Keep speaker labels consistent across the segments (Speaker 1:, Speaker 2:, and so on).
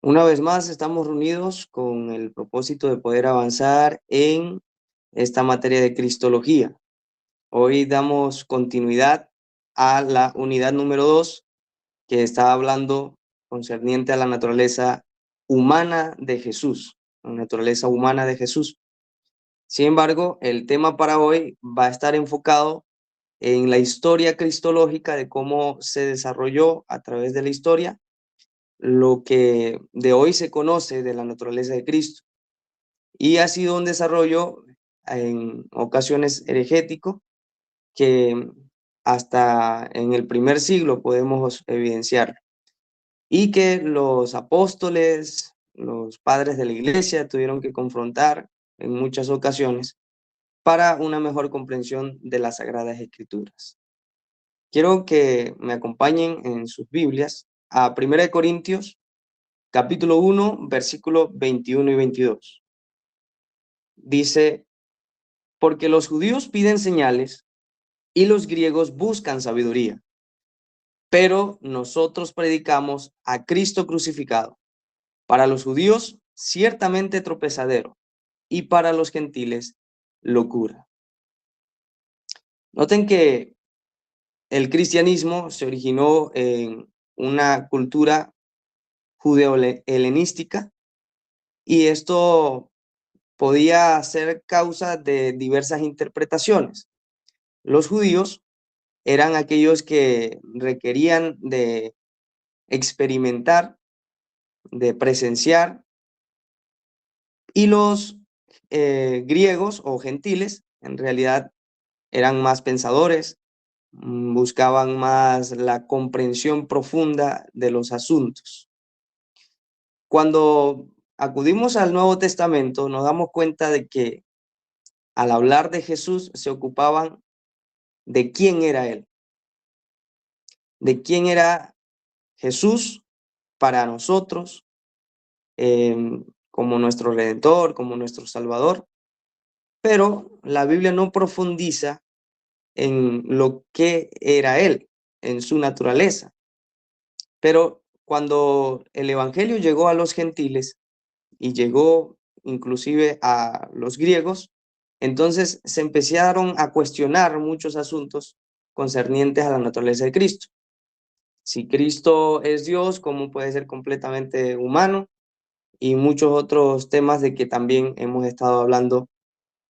Speaker 1: Una vez más estamos reunidos con el propósito de poder avanzar en esta materia de Cristología. Hoy damos continuidad a la unidad número 2, que está hablando concerniente a la naturaleza humana de Jesús, la naturaleza humana de Jesús. Sin embargo, el tema para hoy va a estar enfocado en la historia cristológica de cómo se desarrolló a través de la historia lo que de hoy se conoce de la naturaleza de Cristo. Y ha sido un desarrollo en ocasiones heregético que hasta en el primer siglo podemos evidenciar. Y que los apóstoles, los padres de la iglesia tuvieron que confrontar en muchas ocasiones para una mejor comprensión de las Sagradas Escrituras. Quiero que me acompañen en sus Biblias a 1 Corintios capítulo 1, versículos 21 y 22. Dice: porque los judíos piden señales y los griegos buscan sabiduría, pero nosotros predicamos a Cristo crucificado, para los judíos ciertamente tropezadero y para los gentiles locura. Noten que el cristianismo se originó en una cultura judeo-helenística y esto podía ser causa de diversas interpretaciones. Los judíos eran aquellos que requerían de experimentar, de presenciar, y los griegos o gentiles en realidad eran más pensadores, buscaban más la comprensión profunda de los asuntos. Cuando acudimos al Nuevo Testamento nos damos cuenta de que al hablar de Jesús se ocupaban de quién era Él, de quién era Jesús para nosotros, como nuestro Redentor, como nuestro Salvador, pero la Biblia no profundiza en lo que era Él, en su naturaleza. Pero cuando el Evangelio llegó a los gentiles y llegó inclusive a los griegos, entonces se empezaron a cuestionar muchos asuntos concernientes a la naturaleza de Cristo. Si Cristo es Dios, ¿cómo puede ser completamente humano? Y muchos otros temas de que también hemos estado hablando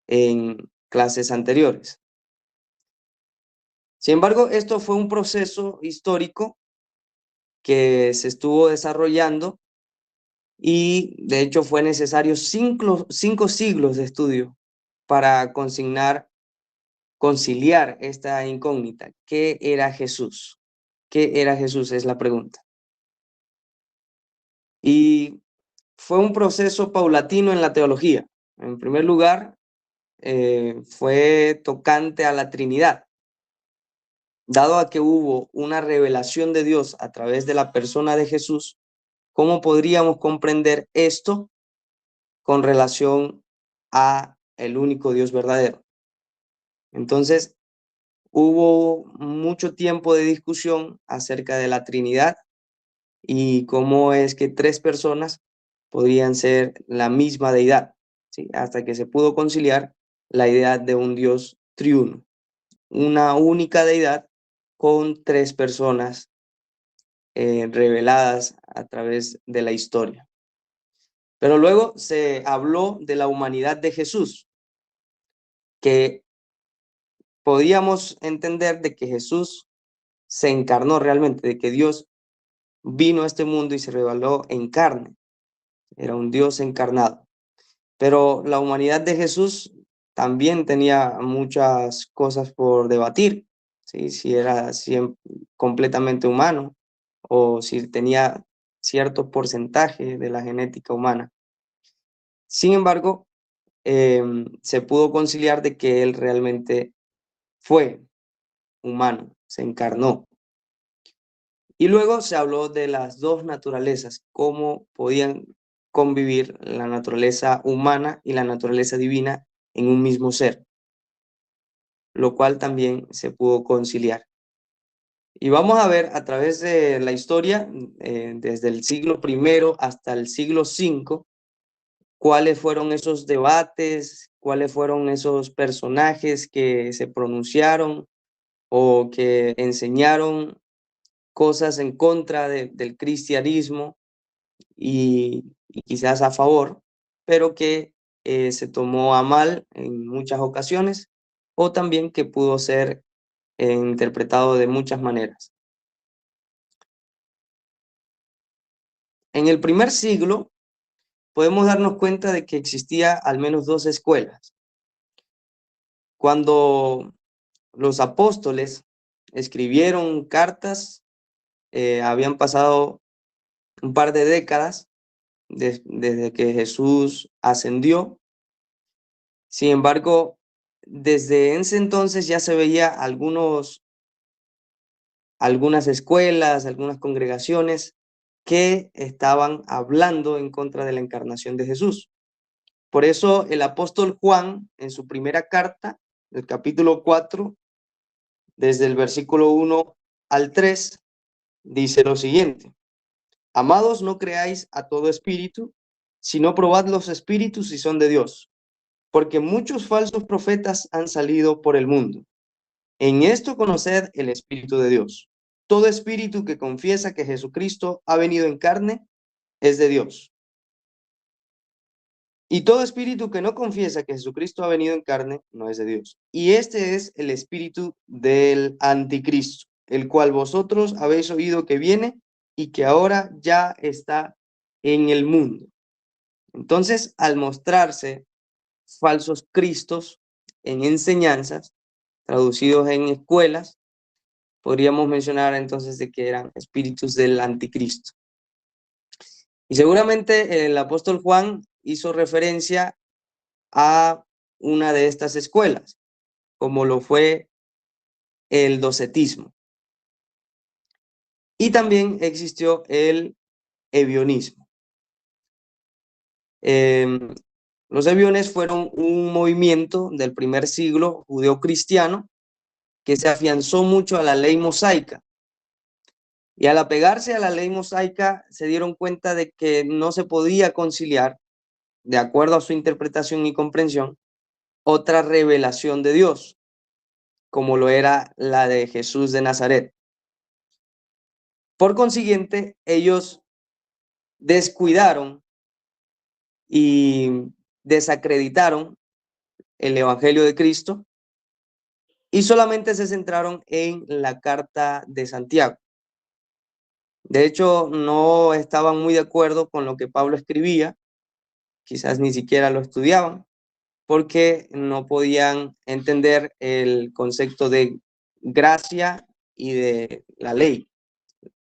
Speaker 1: en clases anteriores. Sin embargo, esto fue un proceso histórico que se estuvo desarrollando y de hecho fue necesario cinco siglos de estudio para conciliar esta incógnita. ¿Qué era Jesús? ¿Qué era Jesús? Es la pregunta. Y fue un proceso paulatino en la teología. En primer lugar, fue tocante a la Trinidad. Dado a que hubo una revelación de Dios a través de la persona de Jesús, ¿cómo podríamos comprender esto con relación a el único Dios verdadero? Entonces, hubo mucho tiempo de discusión acerca de la Trinidad y cómo es que tres personas podrían ser la misma deidad, ¿sí? Hasta que se pudo conciliar la idea de un Dios triuno, una única deidad con tres personas reveladas a través de la historia. Pero luego se habló de la humanidad de Jesús, que podíamos entender de que Jesús se encarnó realmente, de que Dios vino a este mundo y se reveló en carne. Era un Dios encarnado. Pero la humanidad de Jesús también tenía muchas cosas por debatir, ¿sí? Si era completamente humano o si tenía cierto porcentaje de la genética humana. Sin embargo, se pudo conciliar de que él realmente fue humano, se encarnó. Y luego se habló de las dos naturalezas, cómo podían convivir la naturaleza humana y la naturaleza divina en un mismo ser, lo cual también se pudo conciliar. Y vamos a ver a través de la historia, desde el siglo I hasta el siglo V, cuáles fueron esos debates, cuáles fueron esos personajes que se pronunciaron o que enseñaron cosas en contra del cristianismo y quizás a favor, pero que se tomó a mal en muchas ocasiones, o también que pudo ser interpretado de muchas maneras. En el primer siglo podemos darnos cuenta de que existía al menos dos escuelas. Cuando los apóstoles escribieron cartas, habían pasado un par de décadas desde que Jesús ascendió. Sin embargo, desde ese entonces ya se veía algunas escuelas, algunas congregaciones que estaban hablando en contra de la encarnación de Jesús. Por eso el apóstol Juan, en su primera carta, el capítulo 4, desde el versículo 1 al 3, dice lo siguiente: Amados, no creáis a todo espíritu, sino probad los espíritus si son de Dios, porque muchos falsos profetas han salido por el mundo. En esto conoced el Espíritu de Dios. Todo espíritu que confiesa que Jesucristo ha venido en carne es de Dios. Y todo espíritu que no confiesa que Jesucristo ha venido en carne no es de Dios. Y este es el espíritu del anticristo, el cual vosotros habéis oído que viene y que ahora ya está en el mundo. Entonces, al mostrarse falsos cristos en enseñanzas, traducidos en escuelas, podríamos mencionar entonces de que eran espíritus del anticristo. Y seguramente el apóstol Juan hizo referencia a una de estas escuelas, como lo fue el docetismo. Y también existió el ebionismo. Los ebiones fueron un movimiento del primer siglo judeo-cristiano que se afianzó mucho a la ley mosaica. Y al apegarse a la ley mosaica, se dieron cuenta de que no se podía conciliar, de acuerdo a su interpretación y comprensión, otra revelación de Dios, como lo era la de Jesús de Nazaret. Por consiguiente, ellos descuidaron y desacreditaron el Evangelio de Cristo y solamente se centraron en la carta de Santiago. De hecho, no estaban muy de acuerdo con lo que Pablo escribía, quizás ni siquiera lo estudiaban, porque no podían entender el concepto de gracia y de la ley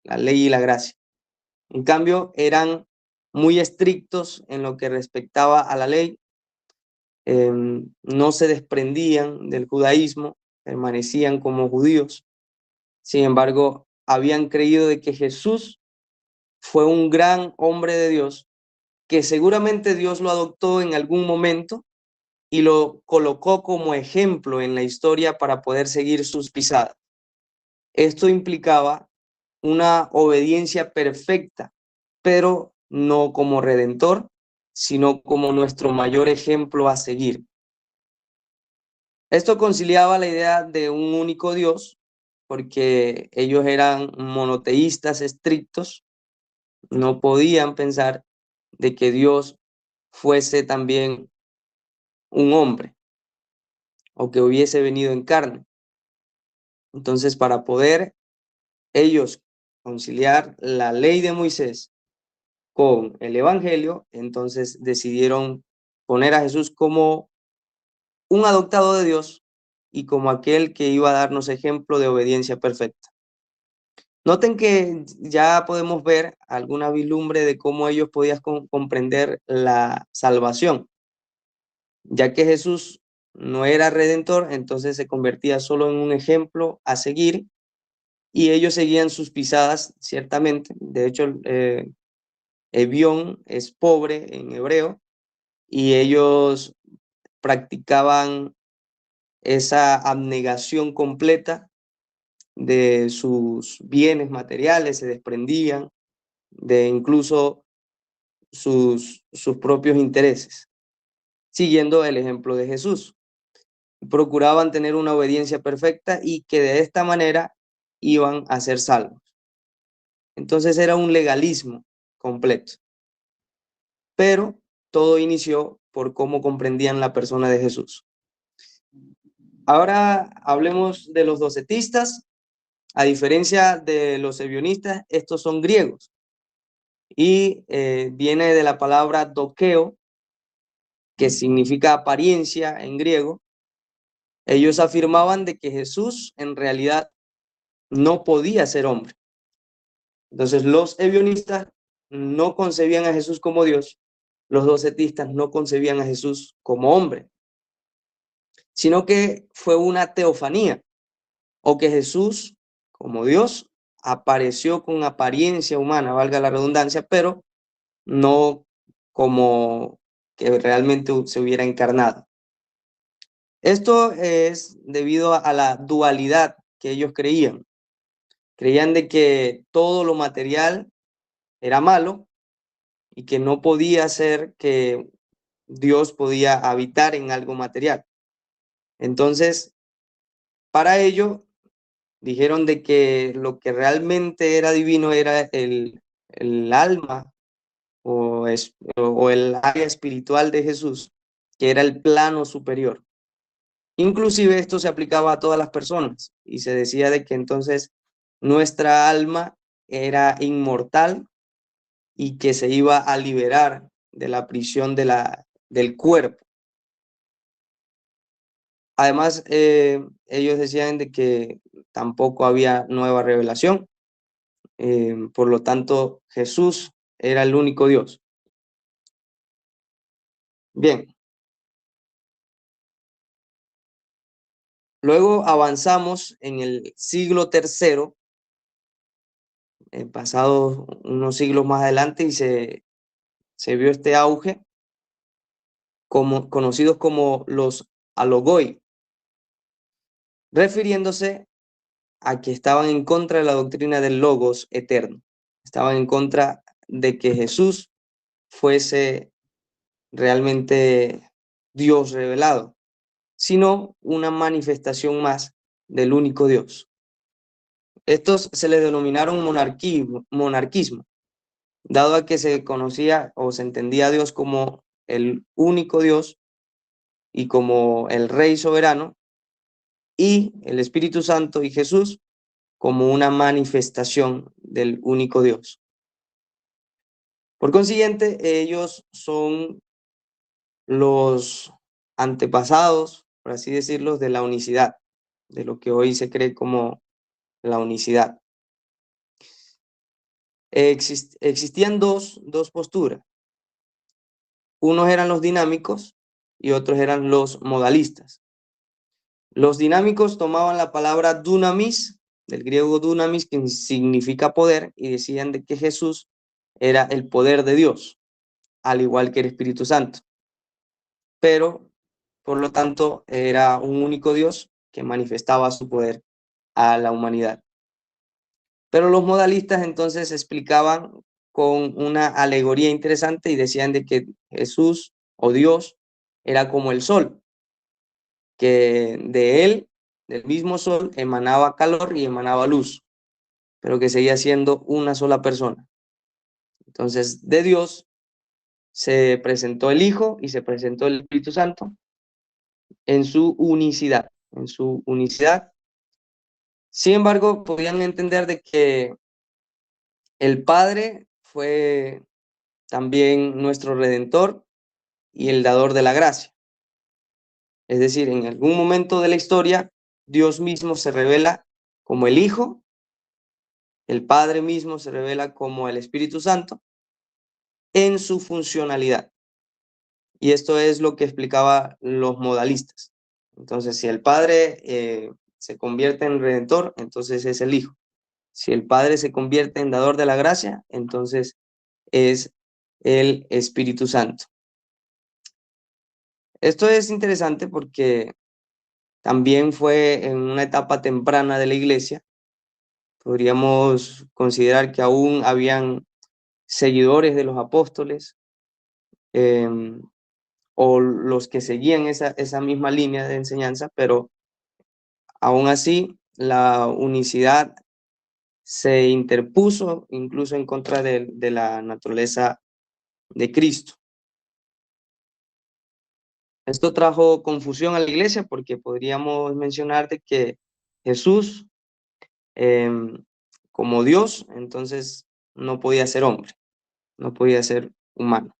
Speaker 1: y la gracia. En cambio, eran muy estrictos en lo que respectaba a la ley, no se desprendían del judaísmo, permanecían como judíos. Sin embargo, habían creído de que Jesús fue un gran hombre de Dios, que seguramente Dios lo adoptó en algún momento y lo colocó como ejemplo en la historia para poder seguir sus pisadas. Esto implicaba una obediencia perfecta, pero no como redentor, sino como nuestro mayor ejemplo a seguir. Esto conciliaba la idea de un único Dios, porque ellos eran monoteístas estrictos, no podían pensar de que Dios fuese también un hombre o que hubiese venido en carne. Entonces, para poder ellos conciliar la ley de Moisés con el Evangelio, entonces decidieron poner a Jesús como un adoptado de Dios y como aquel que iba a darnos ejemplo de obediencia perfecta. Noten que ya podemos ver alguna vislumbre de cómo ellos podían comprender la salvación, ya que Jesús no era redentor, entonces se convertía solo en un ejemplo a seguir y ellos seguían sus pisadas, ciertamente. De hecho, Ebión es pobre en hebreo y ellos practicaban esa abnegación completa de sus bienes materiales, se desprendían de incluso sus propios intereses, siguiendo el ejemplo de Jesús. Procuraban tener una obediencia perfecta y que de esta manera iban a ser salvos. Entonces era un legalismo completo. Pero todo inició por cómo comprendían la persona de Jesús. Ahora hablemos de los docetistas. A diferencia de los ebionistas, estos son griegos y viene de la palabra doqueo, que significa apariencia en griego. Ellos afirmaban de que Jesús en realidad no podía ser hombre. Entonces los ebionistas no concebían a Jesús como Dios, los docetistas no concebían a Jesús como hombre, sino que fue una teofanía, o que Jesús, como Dios, apareció con apariencia humana, valga la redundancia, pero no como que realmente se hubiera encarnado. Esto es debido a la dualidad que ellos creían. Creían de que todo lo material era malo y que no podía ser que Dios podía habitar en algo material. Entonces, para ello, dijeron de que lo que realmente era divino era el alma o el área espiritual de Jesús, que era el plano superior. Inclusive esto se aplicaba a todas las personas y se decía de que entonces nuestra alma era inmortal y que se iba a liberar de la prisión del cuerpo. Además, ellos decían de que tampoco había nueva revelación, por lo tanto Jesús era el único Dios. Bien, luego avanzamos en el siglo tercero, pasados unos siglos más adelante, y se vio este auge, conocidos como los alogoi, refiriéndose a que estaban en contra de la doctrina del logos eterno. Estaban en contra de que Jesús fuese realmente Dios revelado, sino una manifestación más del único Dios. Estos se les denominaron monarquismo, dado a que se conocía o se entendía a Dios como el único Dios y como el Rey soberano, y el Espíritu Santo y Jesús como una manifestación del único Dios. Por consiguiente, ellos son los antepasados, por así decirlo, de la unicidad, de lo que hoy se cree como la unicidad. Existían dos posturas. Unos eran los dinámicos y otros eran los modalistas. Los dinámicos tomaban la palabra dunamis, del griego dunamis, que significa poder, y decían de que Jesús era el poder de Dios, al igual que el Espíritu Santo. Pero, por lo tanto, era un único Dios que manifestaba su poder a la humanidad. Pero los modalistas entonces explicaban con una alegoría interesante y decían de que Jesús o Dios era como el sol, que de él, del mismo sol, emanaba calor y emanaba luz, pero que seguía siendo una sola persona. Entonces, de Dios se presentó el Hijo y se presentó el Espíritu Santo en su unicidad, en su unicidad. Sin embargo, podían entender de que el Padre fue también nuestro Redentor y el dador de la gracia. Es decir, en algún momento de la historia, Dios mismo se revela como el Hijo, el Padre mismo se revela como el Espíritu Santo en su funcionalidad. Y esto es lo que explicaban los modalistas. Entonces, si el Padre se convierte en Redentor, entonces es el Hijo. Si el Padre se convierte en dador de la gracia, entonces es el Espíritu Santo. Esto es interesante porque también fue en una etapa temprana de la iglesia Podríamos considerar que aún habían seguidores de los apóstoles, o los que seguían esa misma línea de enseñanza, pero aún así la unicidad se interpuso incluso en contra de la naturaleza de Cristo. Esto trajo confusión a la iglesia porque podríamos mencionar de que Jesús, como Dios, entonces no podía ser hombre, no podía ser humano.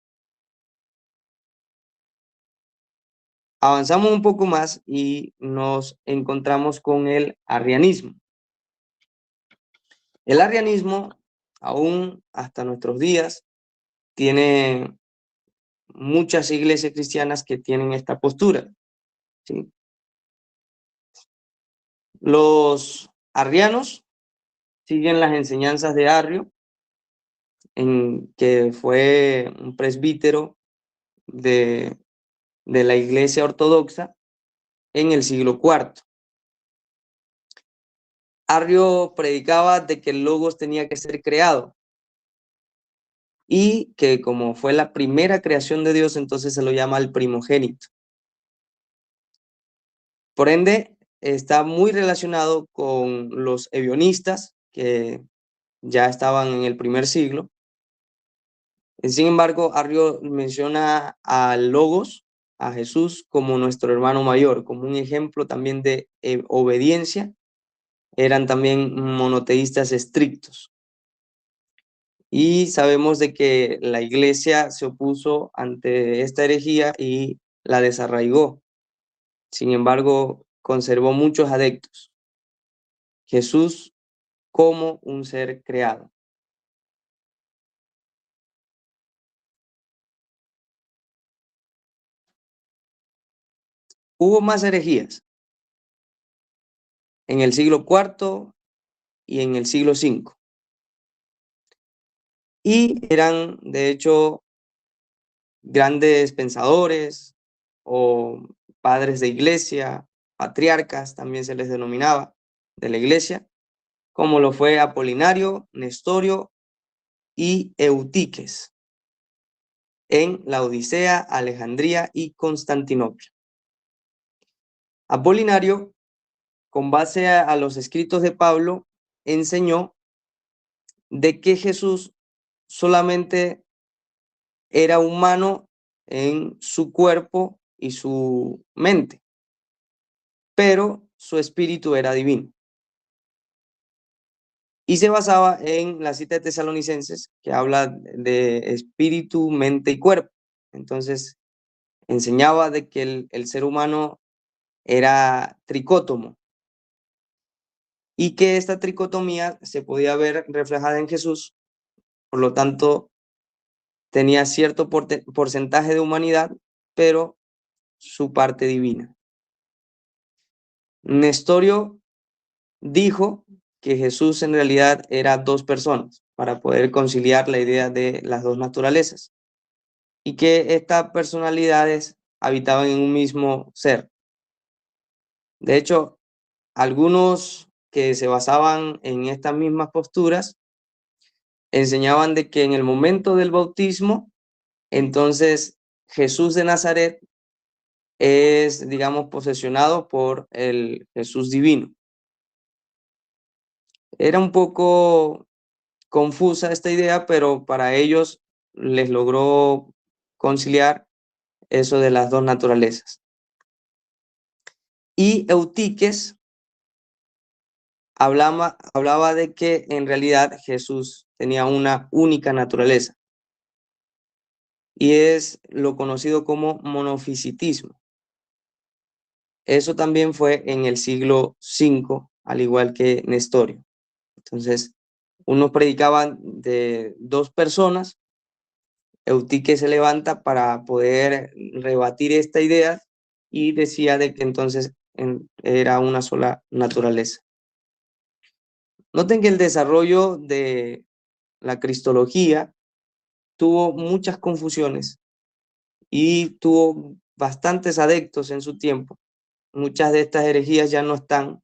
Speaker 1: Avanzamos un poco más y nos encontramos con el arrianismo. El arrianismo, aún hasta nuestros días, tiene muchas iglesias cristianas que tienen esta postura, ¿sí? Los arrianos siguen las enseñanzas de Arrio, que fue un presbítero de la iglesia ortodoxa en el siglo IV. Arrio predicaba de que el logos tenía que ser creado y que como fue la primera creación de Dios, entonces se lo llama el primogénito. Por ende, está muy relacionado con los ebionistas, que ya estaban en el primer siglo. Sin embargo, Arrio menciona al Logos, a Jesús, como nuestro hermano mayor, como un ejemplo también de obediencia. Eran también monoteístas estrictos. Y sabemos de que la iglesia se opuso ante esta herejía y la desarraigó. Sin embargo, conservó muchos adeptos. Jesús como un ser creado. Hubo más herejías en el siglo IV y en el siglo V. Y eran, de hecho, grandes pensadores o padres de iglesia, patriarcas también se les denominaba, de la iglesia, como lo fue Apolinario, Nestorio y Eutiques en la Odisea, Alejandría y Constantinopla. Apolinario, con base a los escritos de Pablo, enseñó de que Jesús solamente era humano en su cuerpo y su mente, pero su espíritu era divino. Y se basaba en la cita de Tesalonicenses, que habla de espíritu, mente y cuerpo. Entonces, enseñaba de que el ser humano era tricótomo y que esta tricotomía se podía ver reflejada en Jesús. Por lo tanto, tenía cierto porcentaje de humanidad, pero su parte divina. Nestorio dijo que Jesús en realidad era dos personas para poder conciliar la idea de las dos naturalezas y que estas personalidades habitaban en un mismo ser. De hecho, algunos que se basaban en estas mismas posturas enseñaban de que en el momento del bautismo, entonces Jesús de Nazaret es, digamos, posesionado por el Jesús divino. Era un poco confusa esta idea, pero para ellos les logró conciliar eso de las dos naturalezas. Y Eutiques hablaba de que en realidad Jesús tenía una única naturaleza, y es lo conocido como monofisitismo. Eso también fue en el siglo V, al igual que Nestorio. Entonces, unos predicaban de dos personas. Eutique se levanta para poder rebatir esta idea y decía de que entonces era una sola naturaleza. Noten que el desarrollo de la cristología tuvo muchas confusiones y tuvo bastantes adeptos en su tiempo. Muchas de estas herejías ya no están,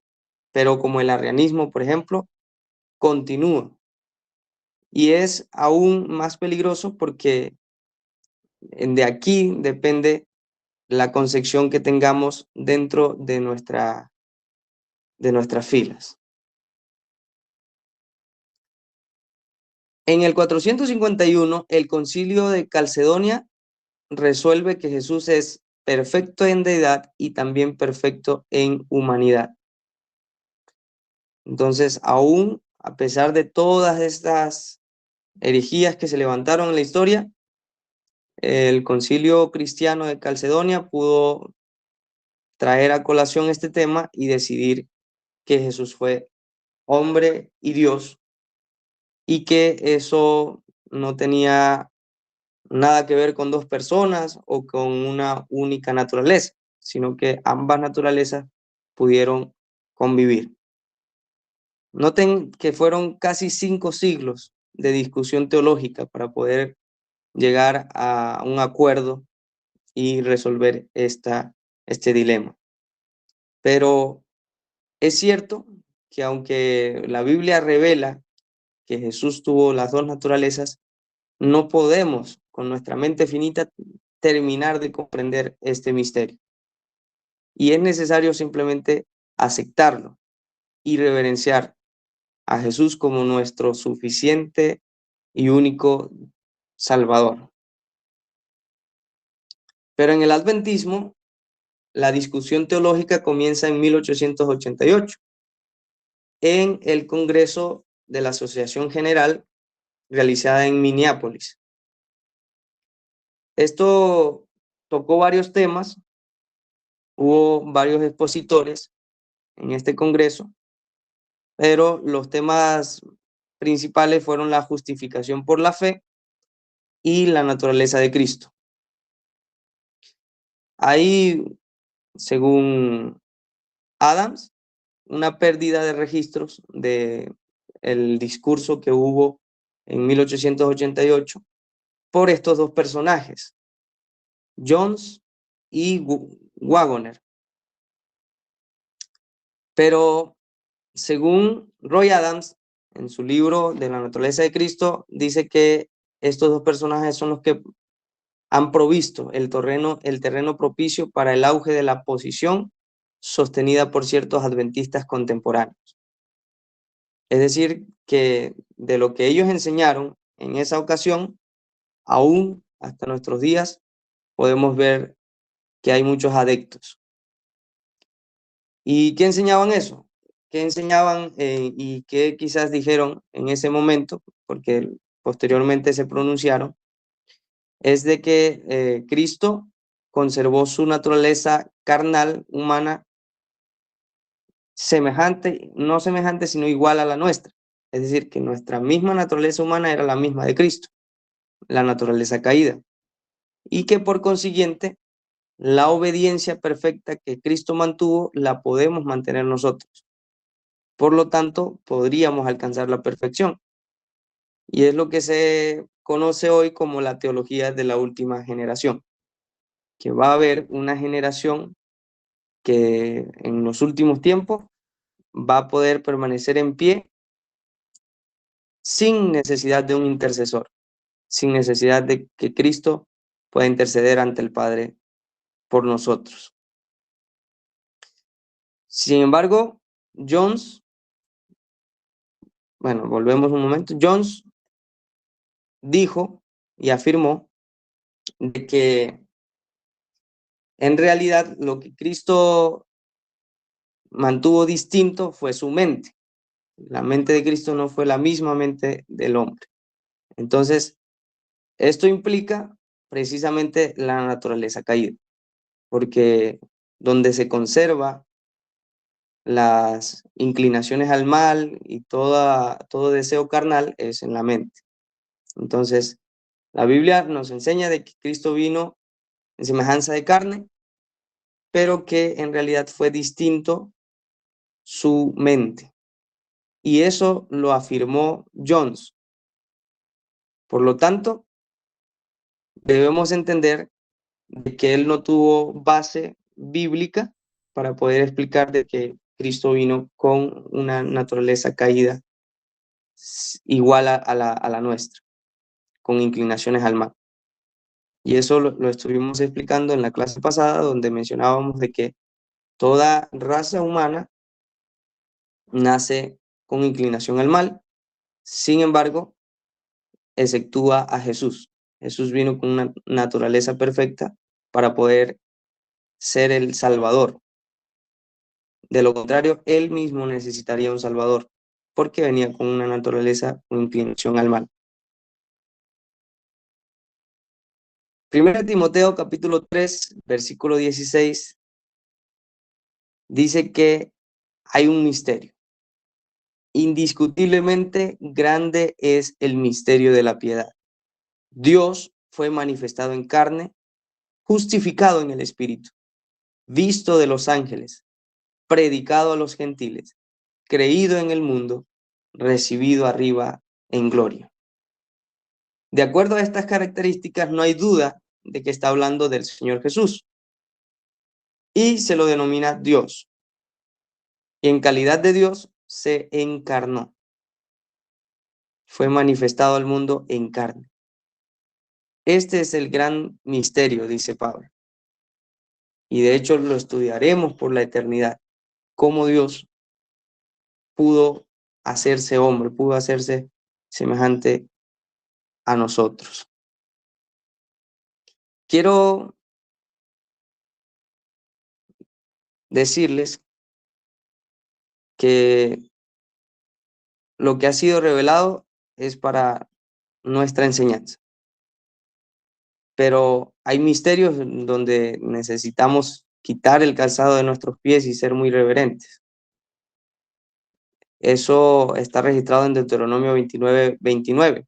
Speaker 1: pero como el arrianismo, por ejemplo, continúa. Y es aún más peligroso porque de aquí depende la concepción que tengamos dentro de nuestras filas. En el 451, el Concilio de Calcedonia resuelve que Jesús es perfecto en deidad y también perfecto en humanidad. Entonces, aún a pesar de todas estas herejías que se levantaron en la historia, el Concilio Cristiano de Calcedonia pudo traer a colación este tema y decidir que Jesús fue hombre y Dios, y que eso no tenía nada que ver con dos personas o con una única naturaleza, sino que ambas naturalezas pudieron convivir. Noten que fueron casi 5 siglos de discusión teológica para poder llegar a un acuerdo y resolver este dilema. Pero es cierto que aunque la Biblia revela que Jesús tuvo las dos naturalezas, no podemos con nuestra mente finita terminar de comprender este misterio. Y es necesario simplemente aceptarlo y reverenciar a Jesús como nuestro suficiente y único Salvador. Pero en el adventismo, la discusión teológica comienza en 1888, en el Congreso de la Asociación General realizada en Minneapolis. Esto tocó varios temas, hubo varios expositores en este congreso, pero los temas principales fueron la justificación por la fe y la naturaleza de Cristo. Hay, según Adams, una pérdida de registros de el discurso que hubo en 1888 por estos dos personajes, Jones y Wagoner. Pero según Roy Adams, en su libro de la naturaleza de Cristo, dice que estos dos personajes son los que han provisto el terreno propicio para el auge de la posición sostenida por ciertos adventistas contemporáneos. Es decir, que de lo que ellos enseñaron en esa ocasión, aún hasta nuestros días, podemos ver que hay muchos adeptos. ¿Y qué enseñaban eso? ¿Qué enseñaban y qué quizás dijeron en ese momento? Porque posteriormente se pronunciaron, es de que Cristo conservó su naturaleza carnal, humana, semejante, no semejante, sino igual a la nuestra. Es decir, que nuestra misma naturaleza humana era la misma de Cristo, la naturaleza caída. Y que por consiguiente, la obediencia perfecta que Cristo mantuvo, la podemos mantener nosotros. Por lo tanto, podríamos alcanzar la perfección. Y es lo que se conoce hoy como la teología de la última generación, que va a haber una generación que en los últimos tiempos va a poder permanecer en pie sin necesidad de un intercesor, sin necesidad de que Cristo pueda interceder ante el Padre por nosotros. Sin embargo, Jones, bueno, volvemos un momento, Jones dijo y afirmó de que en realidad lo que Cristo mantuvo distinto fue su mente. La mente de Cristo no fue la misma mente del hombre. Entonces, esto implica precisamente la naturaleza caída, porque donde se conserva las inclinaciones al mal y todo deseo carnal es en la mente. Entonces, la Biblia nos enseña de que Cristo vino en semejanza de carne, pero que en realidad fue distinto su mente. Y eso lo afirmó Jones. Por lo tanto, debemos entender de que él no tuvo base bíblica para poder explicar de que Cristo vino con una naturaleza caída igual a la nuestra, con inclinaciones al mal. Y eso lo estuvimos explicando en la clase pasada, donde mencionábamos de que toda raza humana nace con inclinación al mal. Sin embargo, exceptúa a Jesús. Jesús vino con una naturaleza perfecta para poder ser el Salvador. De lo contrario, él mismo necesitaría un Salvador, porque venía con una naturaleza con inclinación al mal. Primero Timoteo capítulo 3, versículo 16, dice que hay un misterio. Indiscutiblemente grande es el misterio de la piedad. Dios fue manifestado en carne, justificado en el Espíritu, visto de los ángeles, predicado a los gentiles, creído en el mundo, recibido arriba en gloria. De acuerdo a estas características, no hay duda de que está hablando del Señor Jesús y se lo denomina Dios. Y en calidad de Dios se encarnó. Fue manifestado al mundo en carne. Este es el gran misterio, dice Pablo. Y de hecho lo estudiaremos por la eternidad. Cómo Dios pudo hacerse hombre, pudo hacerse semejante a nosotros. Quiero decirles que lo que ha sido revelado es para nuestra enseñanza. Pero hay misterios donde necesitamos quitar el calzado de nuestros pies y ser muy reverentes. Eso está registrado en Deuteronomio 29, 29.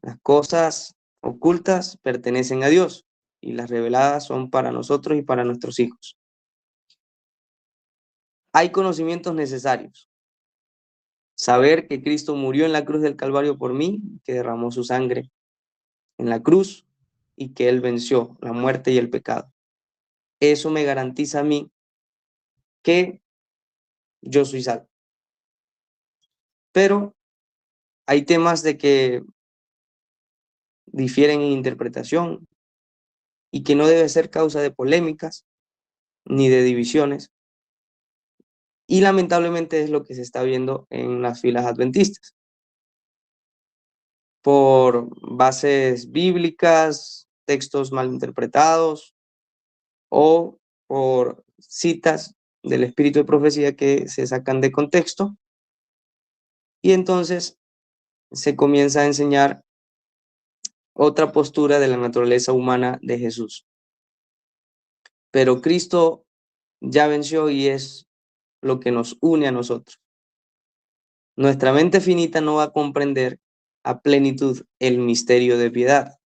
Speaker 1: Las cosas ocultas pertenecen a Dios y las reveladas son para nosotros y para nuestros hijos. Hay conocimientos necesarios. Saber que Cristo murió en la cruz del Calvario por mí, que derramó su sangre en la cruz y que Él venció la muerte y el pecado. Eso me garantiza a mí que yo soy salvo. Pero hay temas de que difieren en interpretación y que no debe ser causa de polémicas ni de divisiones. Y lamentablemente es lo que se está viendo en las filas adventistas. Por bases bíblicas, textos mal interpretados o por citas del espíritu de profecía que se sacan de contexto. Y entonces se comienza a enseñar otra postura de la naturaleza humana de Jesús. Pero Cristo ya venció y es lo que nos une a nosotros. Nuestra mente finita no va a comprender a plenitud el misterio de piedad.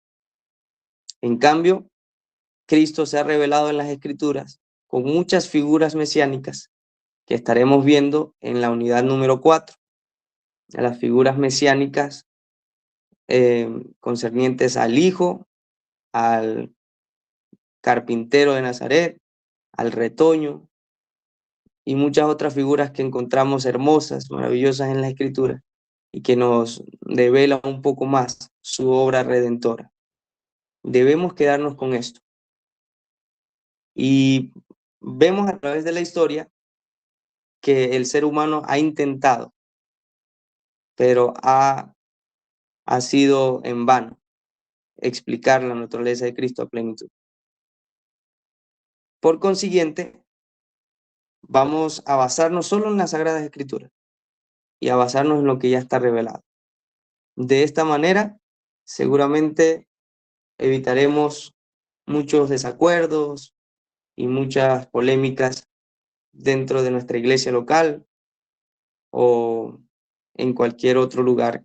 Speaker 1: En cambio, Cristo se ha revelado en las Escrituras con muchas figuras mesiánicas que estaremos viendo en la unidad número 4. Las figuras mesiánicas concernientes al Hijo, al carpintero de Nazaret, al retoño, y muchas otras figuras que encontramos hermosas, maravillosas en la Escritura y que nos devela un poco más su obra redentora. Debemos quedarnos con esto. Y vemos a través de la historia que el ser humano ha intentado, pero ha sido en vano explicar la naturaleza de Cristo a plenitud. Por consiguiente, vamos a basarnos solo en las Sagradas Escrituras y a basarnos en lo que ya está revelado. De esta manera, seguramente evitaremos muchos desacuerdos y muchas polémicas dentro de nuestra iglesia local o en cualquier otro lugar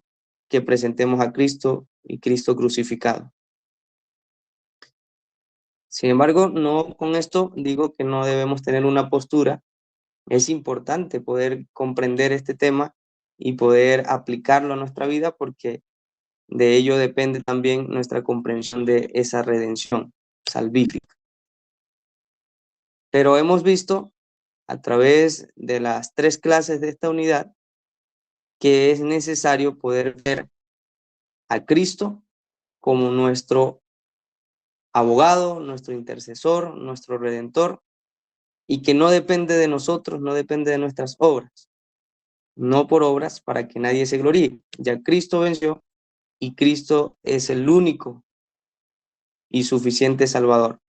Speaker 1: que presentemos a Cristo y Cristo crucificado. Sin embargo, no con esto digo que no debemos tener una postura. Es importante poder comprender este tema y poder aplicarlo a nuestra vida porque de ello depende también nuestra comprensión de esa redención salvífica. Pero hemos visto a través de las 3 clases de esta unidad que es necesario poder ver a Cristo como nuestro abogado, nuestro intercesor, nuestro redentor, y que no depende de nosotros, no depende de nuestras obras, no por obras para que nadie se gloríe. Ya Cristo venció y Cristo es el único y suficiente Salvador.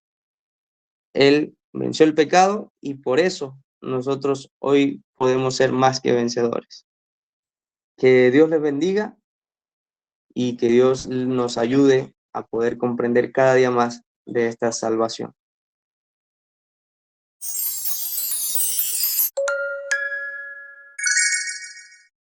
Speaker 1: Él venció el pecado y por eso nosotros hoy podemos ser más que vencedores. Que Dios les bendiga y que Dios nos ayude a poder comprender cada día más de esta salvación.